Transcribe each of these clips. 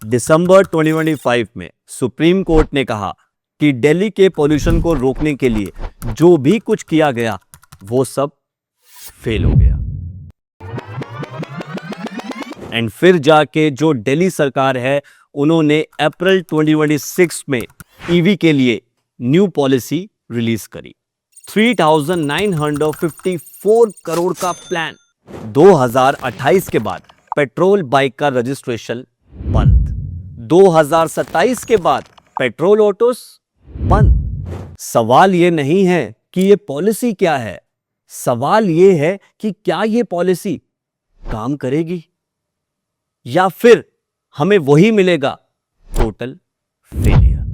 दिसंबर 2025 में supreme court ने कहा कि दिल्ली के पोल्यूशन को रोकने के लिए जो भी कुछ किया गया वो सब फेल हो गया। एंड फिर जाके जो दिल्ली सरकार है उन्होंने अप्रैल 2026 में ईवी के लिए न्यू पॉलिसी रिलीज करी। 3,954 करोड़ का प्लान। 2028 के बाद पेट्रोल बाइक का रजिस्ट्रेशन बंद। 2027 के बाद पेट्रोल ऑटोस बंद। सवाल यह नहीं है कि यह पॉलिसी क्या है, सवाल यह है कि क्या यह पॉलिसी काम करेगी या फिर हमें वही मिलेगा, टोटल फेलियर।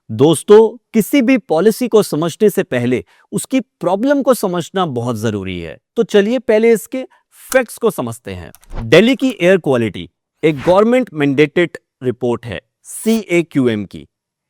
दोस्तों, किसी भी पॉलिसी को समझने से पहले उसकी प्रॉब्लम को समझना बहुत जरूरी है। तो चलिए पहले इसके फैक्ट्स को समझते हैं। दिल्ली की एयर क्वालिटी एक गवर्नमेंट मैंडेटेड रिपोर्ट है CAQM की,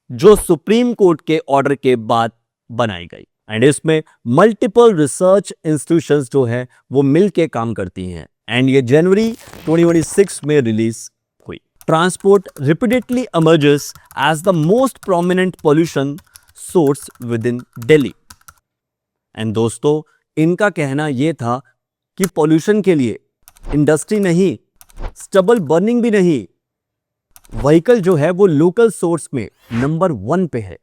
जो सुप्रीम कोर्ट के ऑर्डर के बाद बनाई गई। एंड इसमें मल्टीपल रिसर्च इंस्टीट्यूशंस जो है वो मिलके काम करती हैं। एंड ये जनवरी 2026 में रिलीज हुई। Transport repeatedly emerges as the most prominent pollution source within Delhi. And दोस्तों, इनका कहना यह था कि पॉल्यूशन के लिए इंडस्ट्री नहीं, स्टबल बर्निंग भी नहीं, व्हीकल जो है वो लोकल सोर्स में नंबर 1 पे है।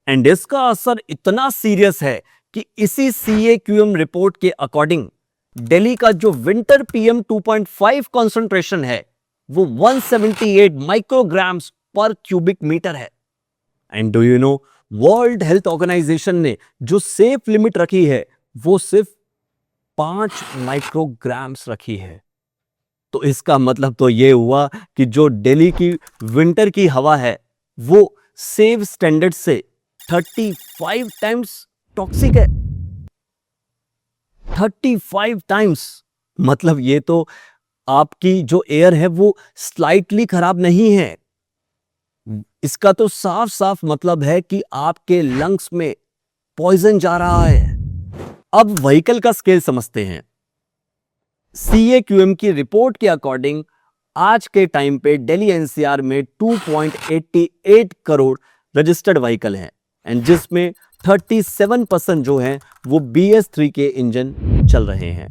एंड इसका असर इतना सीरियस है कि इसी CAQM रिपोर्ट के अकॉर्डिंग दिल्ली का जो विंटर PM 2.5 कॉन्सेंट्रेशन है वो 178 माइक्रोग्राम्स पर क्यूबिक मीटर है। And do you know, world health organization ने जो सेफ लिमिट रखी है वो सिर्फ 5 माइक्रोग्राम्स रखी है। तो इसका मतलब तो यह हुआ कि जो दिल्ली की विंटर की हवा है वो सेफ स्टैंडर्ड से 35 टाइम्स टॉक्सिक है। 35 टाइम्स मतलब ये तो आपकी जो एयर है वो स्लाइटली खराब नहीं है, इसका तो साफ साफ मतलब है कि आपके लंग्स में पॉइजन जा रहा है। अब व्हीकल का स्केल समझते हैं। CAQM की रिपोर्ट के अकॉर्डिंग आज के टाइम पे दिल्ली NCR में 2.88 करोड़ रजिस्टर्ड व्हीकल हैं, एंड जिसमें 37% जो हैं वो BS3 के इंजन चल रहे हैं।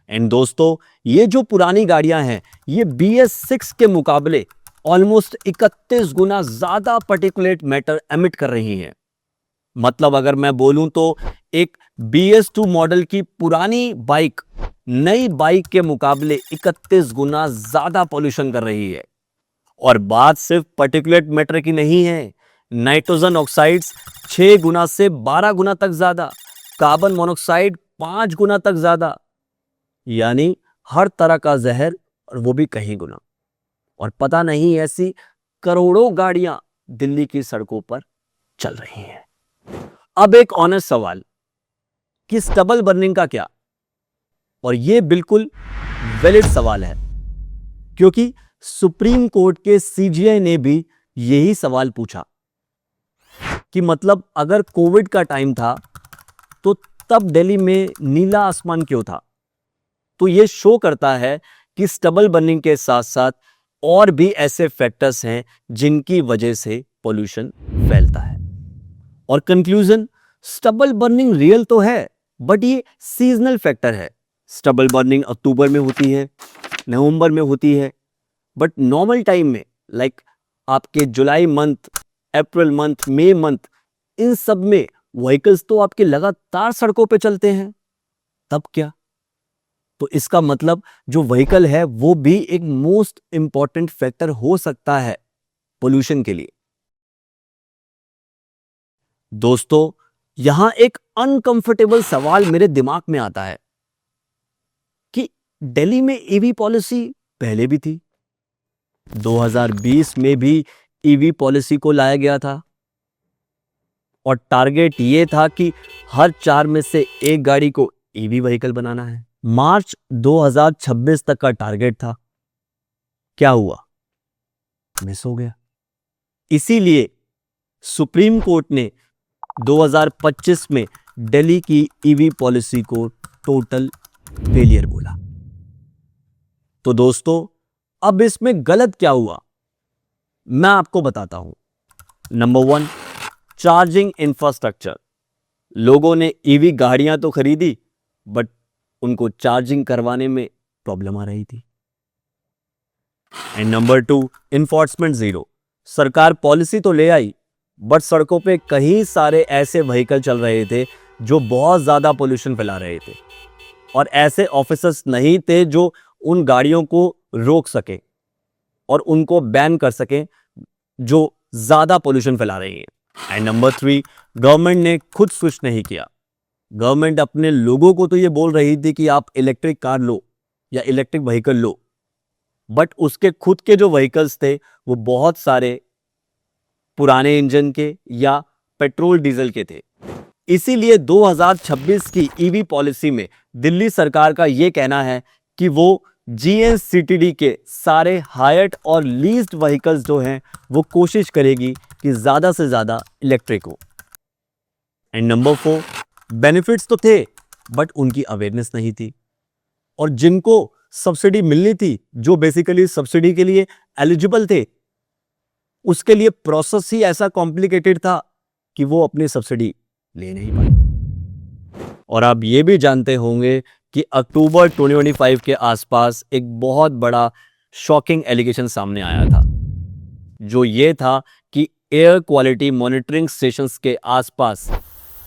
एंड दोस्तों, ये जो पुरानी गाड़ियां हैं ये BS6 के मुकाबले ऑलमोस्ट 31 गुना ज्यादा पार्टिकुलेट मैटर एमिट कर रही हैं। मतलब अगर मैं बोलूं तो एक BS2 मॉडल की पुरानी बाइक नई बाइक के मुकाबले 31 गुना ज्यादा पॉल्यूशन कर रही है। और बात सिर्फ पार्टिकुलेट मैटर की नहीं है, नाइट्रोजन ऑक्साइड्स 6 गुना से 12 गुना तक ज्यादा, कार्बन मोनोऑक्साइड 5 गुना तक ज्यादा, यानी हर तरह का जहर, और वो भी कहीं गुना। और पता नहीं ऐसी करोड़ों गाड़ियां दिल्ली की सड़कों पर चल रही हैं। अब एक ऑनेस्ट सवाल कि स्टबल बर्निंग का क्या? और यह बिल्कुल वैलिड सवाल है, क्योंकि सुप्रीम कोर्ट के CGI ने भी यही सवाल पूछा कि मतलब अगर कोविड का टाइम था तो तब दिल्ली में नीला आसमान क्यों था? तो यह शो करता है कि स्टबल बर्निंग के साथ साथ और भी ऐसे फैक्टर्स हैं जिनकी वजह से पोल्यूशन फैलता है। और कंक्लूजन, स्टबल बर्निंग रियल तो है, बट ये सीजनल फैक्टर है। स्टबल बर्निंग अक्टूबर में होती है, नवंबर में होती है, बट नॉर्मल टाइम में लाइक आपके जुलाई मंथ, अप्रैल मंथ, मई मंथ, इन सब में व्हीकल्स तो आपके लगातार सड़कों पे चलते हैं। तब क्या? तो इसका मतलब जो व्हीकल है वो भी एक मोस्ट इंपॉर्टेंट फैक्टर हो सकता है पोल्यूशन के लिए। दोस्तों, यहां एक अनकंफर्टेबल सवाल मेरे दिमाग में आता है कि दिल्ली में EV पॉलिसी पहले भी थी, 2020 में भी EV पॉलिसी को लाया गया था और टारगेट यह था कि हर 4 में से 1 गाड़ी को EV व्हीकल बनाना है। मार्च 2026 तक का टारगेट था। क्या हुआ? मिस हो गया। इसीलिए सुप्रीम कोर्ट ने 2025 में दिल्ली की EV पॉलिसी को टोटल फेलियर बोला। तो दोस्तों अब इसमें गलत क्या हुआ, मैं आपको बताता हूं। Number 1, charging infrastructure. लोगों ने ईवी गाड़ियां तो खरीदी, बट उनको चार्जिंग करवाने में प्रॉब्लम आ रही थी। And number 2, enforcement zero. सरकार पॉलिसी तो ले आई, बट सड़कों पे कई सारे ऐसे व्हीकल चल रहे थे जो बहुत ज्यादा पोल्यूशन फैला रहे थे, और ऐसे ऑफिसर्स नहीं थे जो उन गाड़ियों को रोक सके और उनको बैन कर सके जो ज्यादा पोल्यूशन फैला रही है। एंड नंबर 3, गवर्नमेंट ने खुद स्विच नहीं किया। गवर्नमेंट अपने लोगों को तो ये बोल रही थी कि आप इलेक्ट्रिक कार लो या इलेक्ट्रिक व्हीकल लो, बट उसके खुद के जो व्हीकल्स थे वो बहुत सारे पुराने इंजन के या पेट्रोल डीजल के थे। इसीलिए 2026 की ईवी पॉलिसी में दिल्ली सरकार का यह कहना है कि वो जीएनसीटीडी के सारे हायर्ड और लीज्ड व्हीकल्स जो हैं वो कोशिश करेगी कि ज्यादा से ज्यादा इलेक्ट्रिक हो। एंड नंबर 4, बेनिफिट्स तो थे बट उनकी अवेयरनेस नहीं थी, और जिनको सब्सिडी मिलनी थी, जो बेसिकली सब्सिडी के लिए एलिजिबल थे, उसके लिए प्रोसेस ही ऐसा कॉम्प्लिकेटेड था कि वो अपनी सब्सिडी ले नहीं पाए। और आप ये भी जानते होंगे कि अक्टूबर 2025 के आसपास एक बहुत बड़ा शॉकिंग एलिगेशन सामने आया था, जो ये था कि एयर क्वालिटी मॉनिटरिंग स्टेशंस के आसपास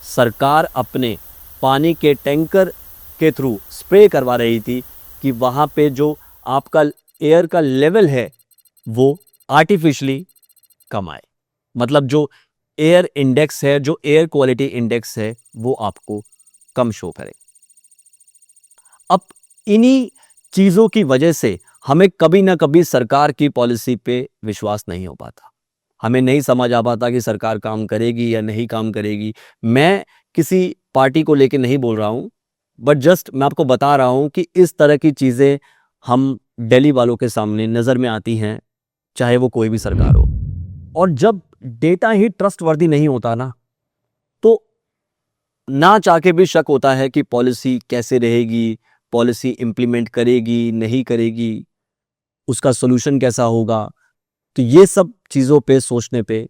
सरकार अपने पानी के टैंकर के थ्रू स्प्रे करवा रही थी कि वहाँ पे जो आपका एयर का लेवल है वो आर्टिफिशियली कम आए। मतलब जो एयर इंडेक्स है, जो एयर क्वालिटी इंडेक्स है, वो आपको कम शो करे। अब इन्हीं चीज़ों की वजह से हमें कभी ना कभी सरकार की पॉलिसी पे विश्वास नहीं हो पाता। हमें नहीं समझ आ पाता कि सरकार काम करेगी या नहीं काम करेगी। मैं किसी पार्टी को लेके नहीं बोल रहा हूं, बट जस्ट मैं आपको बता रहा हूं कि इस तरह की चीज़ें हम दिल्ली वालों के सामने नज़र में आती हैं, चाहे वो कोई भी सरकार हो। और जब डेटा ही ट्रस्टवर्दी नहीं होता ना, तो ना चाह के भी शक होता है कि पॉलिसी कैसे रहेगी, पॉलिसी इंप्लीमेंट करेगी नहीं करेगी, उसका सोल्यूशन कैसा होगा। तो ये सब चीज़ों पे सोचने पे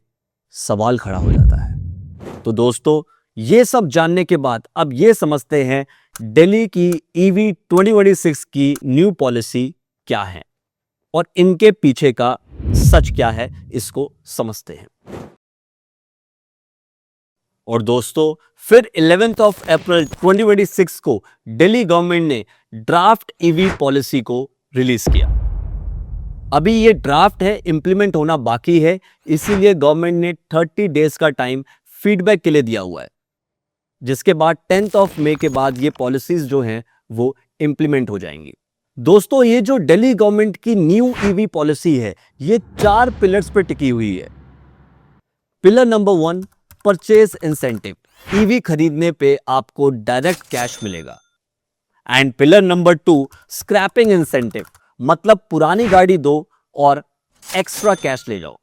सवाल खड़ा हो जाता है। तो दोस्तों, ये सब जानने के बाद अब ये समझते हैं दिल्ली की ईवी 2026 की न्यू पॉलिसी क्या है और इनके पीछे का सच क्या है, इसको समझते हैं। और दोस्तों, फिर 11 अप्रैल 2026 को दिल्ली गवर्नमेंट ने ड्राफ्ट ईवी पॉलिसी को रिलीज किया। अभी ये ड्राफ्ट है, इंप्लीमेंट होना बाकी है, इसीलिए गवर्नमेंट ने 30 डेज का टाइम फीडबैक के लिए दिया हुआ है, जिसके बाद 10 मई के बाद ये पॉलिसीज जो हैं वो इंप्लीमेंट हो जाएंगी। दोस्तों, ये जो दिल्ली गवर्नमेंट की न्यू ईवी पॉलिसी है, ये 4 पिलर्स पे टिकी हुई है। Pillar number 1, purchase incentive. ईवी खरीदने पे आपको डायरेक्ट कैश मिलेगा। And pillar number 2, scrapping incentive, मतलब पुरानी गाड़ी दो और एक्स्ट्रा कैश ले जाओ।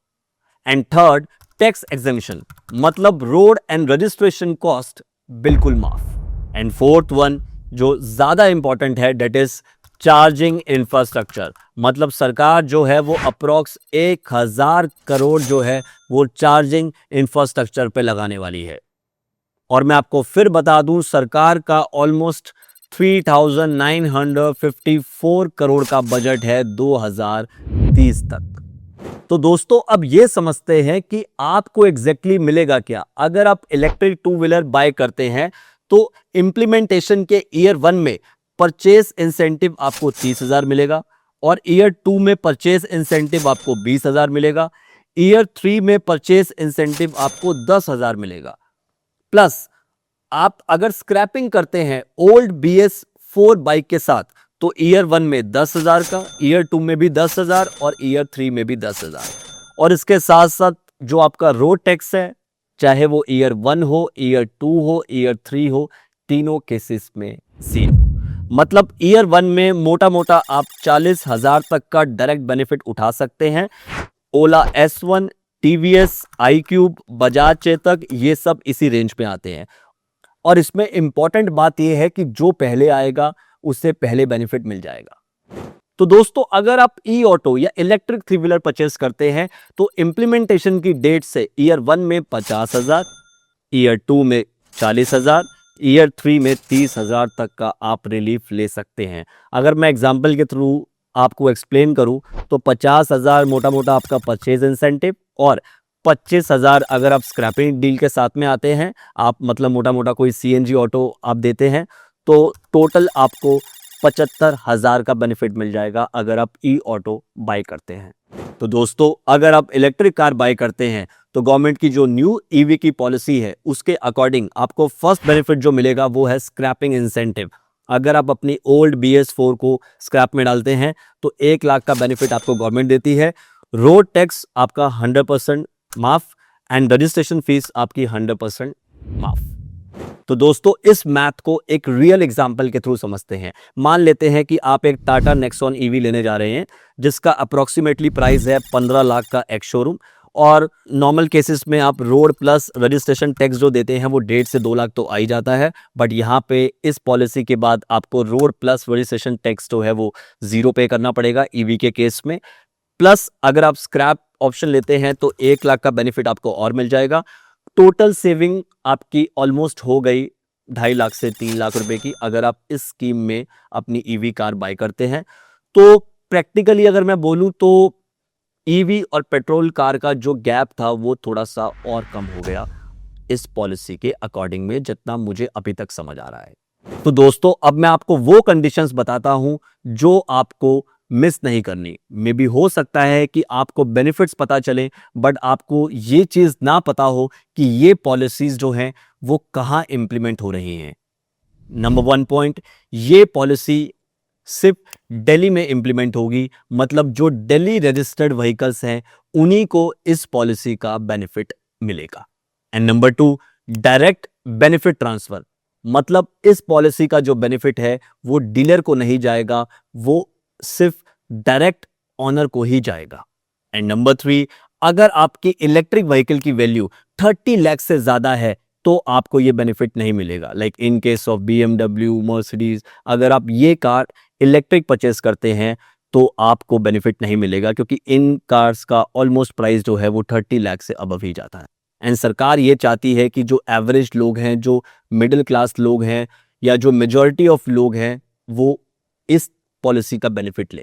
एंड थर्ड, टैक्स एग्जेम्पशन, मतलब रोड एंड रजिस्ट्रेशन कॉस्ट बिल्कुल माफ। एंड फोर्थ वन, जो ज्यादा इंपॉर्टेंट है, डेट इज चार्जिंग इंफ्रास्ट्रक्चर, मतलब सरकार जो है वो अप्रोक्स 1000 करोड़ जो है वो चार्जिंग इंफ्रास्ट्रक्चर पे लगाने वाली है। और मैं आपको फिर बता दूं, सरकार का ऑलमोस्ट 3954 करोड़ का बजट है 2030 तक। तो दोस्तों, अब ये समझते हैं कि आपको एग्जैक्टली मिलेगा क्या। अगर आप इलेक्ट्रिक 2 व्हीलर बाय करते हैं तो इंप्लीमेंटेशन के ईयर 1 में परचेज इंसेंटिव आपको 30,000 मिलेगा, और ईयर 2 में परचेज इंसेंटिव आपको 20,000 मिलेगा, ईयर 3 में परचेज इंसेंटिव आपको 10,000 मिलेगा। प्लस आप अगर स्क्रैपिंग करते हैं ओल्ड BS4 बाइक के साथ, तो ईयर 1 में 10,000 का, ईयर 2 में भी 10,000 और ईयर 3 में भी 10,000। और इसके साथ साथ जो आपका रोड टैक्स है, चाहे वो ईयर 1 हो, ईयर 2 हो, ईयर 3 हो, तीनों केसेस में 0। मतलब ईयर 1 में मोटा मोटा आप 40,000 तक का डायरेक्ट बेनिफिट उठा सकते हैं। ओला S1, TVS iQube, Bajaj Chetak, ये सब इसी रेंज में आते हैं। और इसमें इंपॉर्टेंट बात यह है कि जो पहले आएगा उससे पहले बेनिफिट मिल जाएगा। तो दोस्तों अगर आप ई ऑटो या इलेक्ट्रिक थ्री व्हीलर परचेस करते हैं तो इंप्लीमेंटेशन की डेट से ईयर 1 में 50,000, ईयर 2 में 40,000, ईयर 3 में 30,000 तक का आप रिलीफ ले सकते हैं। अगर मैं एग्जांपल के थ्रू आपको एक्सप्लेन करूं तो 50,000 मोटा मोटा आपका परचेज इंसेंटिव और 25,000 अगर आप स्क्रैपिंग डील के साथ में आते हैं, आप मतलब मोटा मोटा कोई सीएनजी ऑटो आप देते हैं, तो टोटल आपको 75,000 का बेनिफिट मिल जाएगा अगर आप ई ऑटो बाय करते हैं। तो दोस्तों अगर आप इलेक्ट्रिक कार बाय करते हैं तो गवर्नमेंट की जो न्यू ईवी की पॉलिसी है उसके अकॉर्डिंग आपको फर्स्ट बेनिफिट जो मिलेगा वो है स्क्रैपिंग इंसेंटिव। अगर आप अपनी ओल्ड BS4 को स्क्रैप में डालते हैं तो 1 लाख का बेनिफिट आपको गवर्नमेंट देती है। रोड टैक्स आपका 100% माफ एंड रजिस्ट्रेशन फीस आपकी 100% माफ। तो दोस्तों इस मैथ को एक रियल एग्जांपल के थ्रू समझते हैं। मान लेते हैं कि आप एक टाटा नेक्सॉन ईवी लेने जा रहे हैं जिसका अप्रोक्सीमेटली प्राइस है 15 लाख का एक्स शोरूम, और नॉर्मल केसेस में आप रोड प्लस रजिस्ट्रेशन टैक्स जो देते हैं वो 1.5 से 2 लाख तो आ ही जाता है, बट यहाँ पे इस पॉलिसी के बाद आपको रोड प्लस रजिस्ट्रेशन टैक्स जो है वो 0 पे करना पड़ेगा ईवी के केस में। प्लस अगर आप स्क्रैप ऑप्शन लेते हैं तो 1 लाख का बेनिफिट आपको और मिल जाएगा। टोटल सेविंग आपकी ऑलमोस्ट हो गई 2.5 लाख से 3 लाख रुपए की अगर आप इस स्कीम में अपनी ईवी कार बाय करते हैं। तो प्रैक्टिकली अगर मैं बोलूं तो ईवी और पेट्रोल कार का जो गैप था वो थोड़ा सा और कम हो गया इस पॉलिसी के अकॉर्डिंग में, जितना मुझे अभी तक समझ आ रहा है। तो दोस्तों अब मैं आपको वो कंडीशंस बताता हूं जो आपको मिस नहीं करनी। मे बी हो सकता है कि आपको बेनिफिट्स पता चले बट आपको ये चीज ना पता हो कि ये पॉलिसीज जो हैं वो कहां इंप्लीमेंट हो रही हैं। नंबर 1 पॉइंट, ये पॉलिसी सिर्फ दिल्ली में इंप्लीमेंट होगी, मतलब जो दिल्ली रजिस्टर्ड व्हीकल्स हैं उन्हीं को इस पॉलिसी का बेनिफिट मिलेगा। And number 2, direct benefit transfer, मतलब इस पॉलिसी का जो बेनिफिट है वो डीलर को नहीं जाएगा, वो सिर्फ डायरेक्ट ऑनर को ही जाएगा। एंड नंबर 3, अगर आपकी इलेक्ट्रिक व्हीकल की वैल्यू 30 लाख से ज्यादा है तो आपको ये बेनिफिट नहीं मिलेगा। Like in case of BMW, Mercedes, अगर आप ये कार इलेक्ट्रिक परचेस करते हैं तो आपको बेनिफिट नहीं मिलेगा क्योंकि इन कार्स का ऑलमोस्ट प्राइस जो है वो 30 लाख से अबव ही जाता है। एंड सरकार ये चाहती है कि जो एवरेज लोग हैं, जो मिडिल क्लास लोग हैं या जो मेजॉरिटी ऑफ लोग हैं वो इस पॉलिसी का बेनिफिट ले।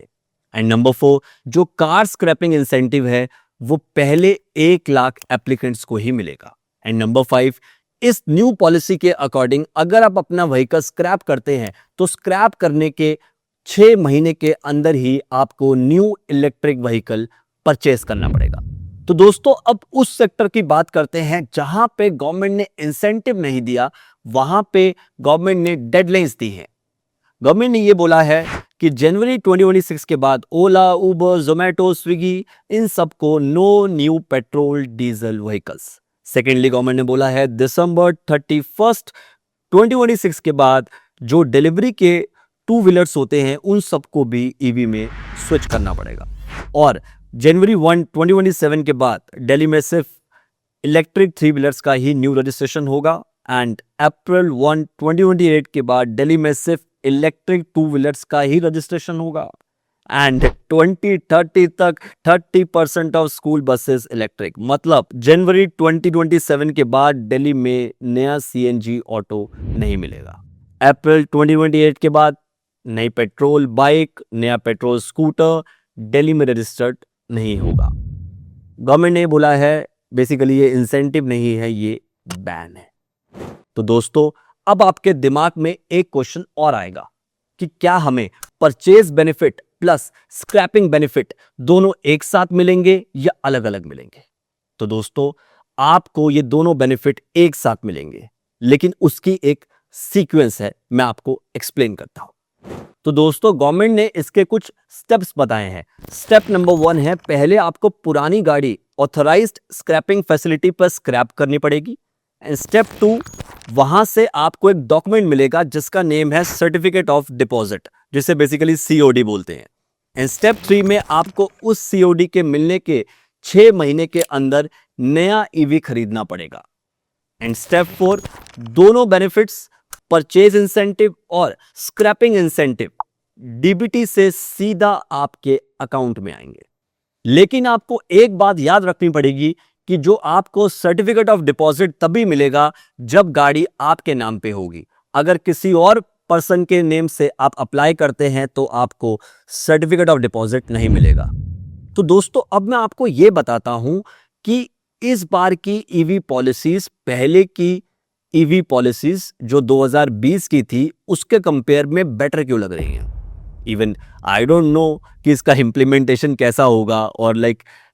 एंड नंबर 4, जो कार स्क्रैपिंग इंसेंटिव है वो पहले 1 लाख एप्लीकेंट्स को ही मिलेगा। एंड नंबर 5, इस न्यू पॉलिसी के अकॉर्डिंग अगर आप अपना व्हीकल स्क्रैप करते हैं तो स्क्रैप करने के 6 महीने के अंदर ही आपको न्यू इलेक्ट्रिक व्हीकल परचेस करना पड़ेगा। तो दोस्तों अब उस सेक्टर की बात करते हैं जहां पे गवर्नमेंट ने इंसेंटिव नहीं दिया, वहां पे गवर्नमेंट ने डेडलाइंस दी है। गवर्नमेंट ने ये बोला है कि जनवरी 2026 के बाद ओला, उबर, जोमेटो, स्विगी, इन सबको no new petrol diesel vehicles. Secondly government ने बोला है दिसंबर 31 2026 के बाद जो डिलीवरी के 2 व्हीलर्स होते हैं उन सबको भी ईवी में स्विच करना पड़ेगा। और जनवरी 1 2027 के बाद दिल्ली में सिर्फ इलेक्ट्रिक 3 व्हीलर्स का ही न्यू रजिस्ट्रेशन होगा। एंड अप्रैल 1 2028 के बाद दिल्ली में सिर्फ इलेक्ट्रिक 2 व्हीलर्स का ही रजिस्ट्रेशन होगा। एंड 2030 तक 30% ऑफ स्कूल बसेस इलेक्ट्रिक, मतलब जनवरी 2027 के बाद दिल्ली में नया CNG ऑटो नहीं मिलेगा। अप्रैल 2028 के बाद नई पेट्रोल बाइक, नया पेट्रोल स्कूटर दिल्ली में रजिस्टर्ड नहीं होगा। गवर्नमेंट ने बोला है, बेसिकली ये इंसेंटिव नहीं है, ये बैन है। तो दोस्तों अब आपके दिमाग में एक क्वेश्चन और आएगा कि क्या हमें purchase benefit plus scrapping benefit दोनों एक साथ मिलेंगे या अलग अलग मिलेंगे? तो दोस्तों आपको ये दोनों बेनिफिट एक साथ मिलेंगे, लेकिन उसकी एक सीक्वेंस है, मैं आपको एक्सप्लेन करता हूं। तो दोस्तों गवर्नमेंट ने इसके कुछ स्टेप्स बताए हैं। स्टेप नंबर 1 है, पहले आपको पुरानी गाड़ी ऑथराइज्ड स्क्रैपिंग फैसिलिटी पर स्क्रैप करनी पड़ेगी। एंड स्टेप 2, वहां से आपको एक डॉक्यूमेंट मिलेगा जिसका नेम है सर्टिफिकेट ऑफ डिपॉजिट, जिसे बेसिकली COD बोलते हैं। एंड स्टेप 3 में आपको उस COD के मिलने के 6 महीने के अंदर नया ईवी खरीदना पड़ेगा। एंड स्टेप 4, दोनों बेनिफिट्स परचेज इंसेंटिव और स्क्रैपिंग इंसेंटिव डीबीटी से सीधा आपके अकाउंट में आएंगे। लेकिन आपको एक बात याद रखनी पड़ेगी कि जो आपको सर्टिफिकेट ऑफ डिपॉजिट तभी मिलेगा जब गाड़ी आपके नाम पे होगी। अगर किसी और पर्सन के नेम से आप अप्लाई करते हैं तो आपको सर्टिफिकेट ऑफ डिपॉजिट नहीं मिलेगा। तो दोस्तों, अब मैं आपको यह बताता हूं कि इस बार की ईवी पॉलिसीज पहले की ईवी पॉलिसीज जो 2020 की थी उसके कंपेयर में बेटर क्यों लग रही हैं। इवन आई डोंट नो कि इसका इम्प्लीमेंटेशन कैसा होगा और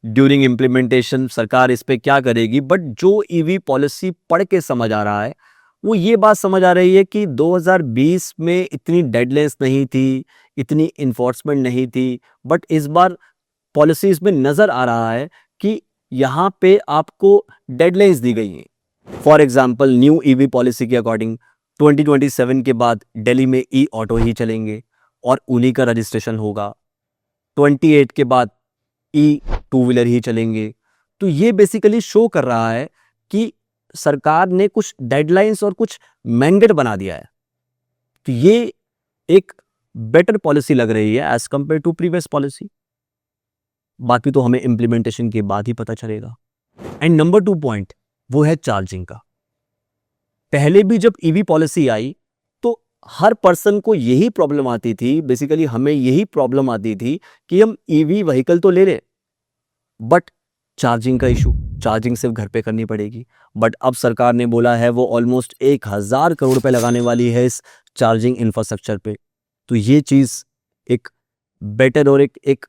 ड्यूरिंग इम्प्लीमेंटेशन सरकार इस पे क्या करेगी, बट जो ईवी पॉलिसी पढ़ के समझ आ रहा है वो ये बात समझ आ रही है कि 2020 में इतनी डेडलाइंस नहीं थी, इतनी इन्फोर्समेंट नहीं थी, बट इस बार पॉलिसीज में नजर आ रहा है कि यहां पे आपको डेडलाइंस दी गई हैं। For example, new EV policy के अकॉर्डिंग 2027 के बाद दिल्ली में ई ऑटो ही चलेंगे और उन्हीं का रजिस्ट्रेशन होगा। 28 के बाद ई टू व्हीलर ही चलेंगे। तो ये बेसिकली शो कर रहा है कि सरकार ने कुछ डेडलाइंस और कुछ मैंडेट बना दिया है। तो ये एक बेटर पॉलिसी लग रही है as compare to previous policy. बाकी तो हमें इंप्लीमेंटेशन के बाद ही पता चलेगा। एंड नंबर 2 पॉइंट वो है चार्जिंग का। पहले भी जब ईवी पॉलिसी आई तो हर पर्सन को यही प्रॉब्लम आती थी, बेसिकली हमें यही प्रॉब्लम आती थी कि हम ईवी व्हीकल तो ले लें बट चार्जिंग का इशू, चार्जिंग सिर्फ घर पे करनी पड़ेगी। बट अब सरकार ने बोला है वो ऑलमोस्ट 1000 करोड़ रुपए लगाने वाली है इस चार्जिंग इंफ्रास्ट्रक्चर पे। तो ये चीज एक बेटर और एक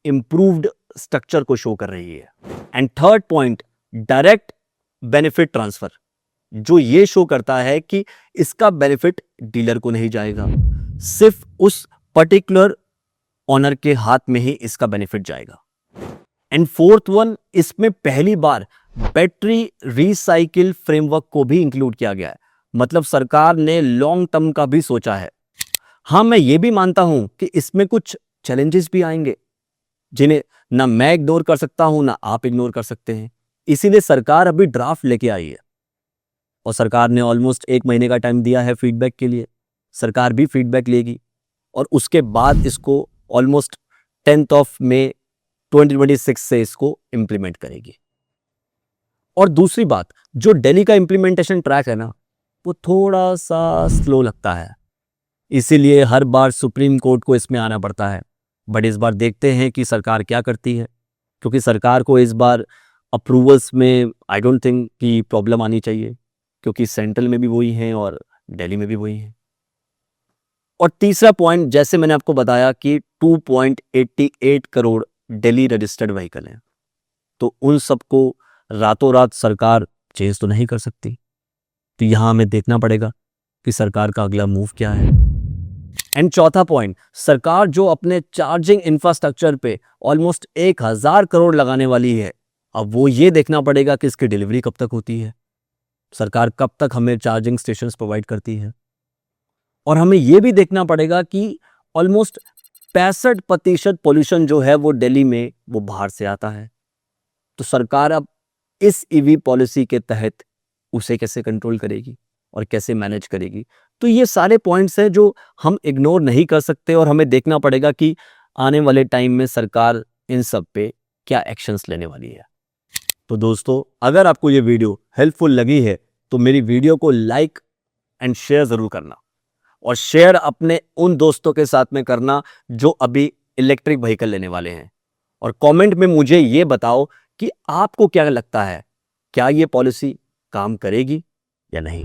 इंप्रूव्ड स्ट्रक्चर को शो कर रही है। And third point, direct benefit transfer, जो ये शो करता है कि इसका बेनिफिट डीलर को नहीं जाएगा, सिर्फ उस पर्टिकुलर ओनर के हाथ में ही इसका बेनिफिट जाएगा। एंड फोर्थ वन, इसमें पहली बार बैटरी रिसाइकिल फ्रेमवर्क को भी इंक्लूड किया गया है। मतलब सरकार ने लॉन्ग टर्म का भी सोचा है। हां, मैं ये भी मानता हूं कि इसमें कुछ चैलेंजेस भी आएंगे जिन्हें ना मैं इग्नोर कर सकता हूं ना आप इग्नोर कर सकते हैं। इसीलिए सरकार अभी ड्राफ्ट लेके आई है और सरकार ने ऑलमोस्ट 1 महीने का टाइम दिया है फीडबैक के लिए। सरकार भी फीडबैक लेगी और उसके बाद इसको ऑलमोस्ट 10 मई 2026 से इसको इंप्लीमेंट करेगी। और दूसरी बात, जो दिल्ली का इंप्लीमेंटेशन ट्रैक है ना, वो थोड़ा सा स्लो लगता है, इसीलिए हर बार सुप्रीम कोर्ट को इसमें आना पड़ता है। बट इस बार देखते हैं कि सरकार क्या करती है, क्योंकि सरकार को इस बार अप्रूवल्स में आई डोंट थिंक कि प्रॉब्लम आनी चाहिए, क्योंकि सेंट्रल में भी वही हैं और दिल्ली में भी वही हैं। और तीसरा पॉइंट, जैसे मैंने आपको बताया कि 2.88 करोड़ दिल्ली रजिस्टर्ड व्हीकल हैं, तो उन सबको रातों रात सरकार चेंज तो नहीं कर सकती। तो यहां हमें देखना पड़ेगा कि सरकार का अगला मूव क्या है। एंड चौथा पॉइंट, सरकार जो अपने चार्जिंग इंफ्रास्ट्रक्चर पे ऑलमोस्ट 1000 करोड़ लगाने वाली है, अब वो ये देखना पड़ेगा कि इसकी डिलीवरी कब तक होती है, सरकार कब तक हमें चार्जिंग स्टेशंस प्रोवाइड करती है। और हमें यह भी देखना पड़ेगा कि ऑलमोस्ट 65% पोल्यूशन जो है वो दिल्ली में वो बाहर से आता है। तो सरकार अब इस ईवी पॉलिसी के तहत उसे कैसे कंट्रोल करेगी और कैसे मैनेज करेगी। तो ये सारे पॉइंट्स हैं जो हम इग्नोर नहीं कर सकते और हमें देखना पड़ेगा कि आने वाले टाइम में सरकार इन सब पे क्या एक्शंस लेने वाली है। तो दोस्तों, अगर आपको ये वीडियो हेल्पफुल लगी है तो मेरी वीडियो को लाइक एंड शेयर जरूर करना, और शेयर अपने उन दोस्तों के साथ में करना जो अभी इलेक्ट्रिक व्हीकल लेने वाले हैं। और कमेंट में मुझे ये बताओ कि आपको क्या लगता है, क्या ये पॉलिसी काम करेगी या नहीं।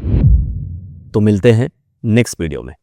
तो मिलते हैं नेक्स्ट वीडियो में।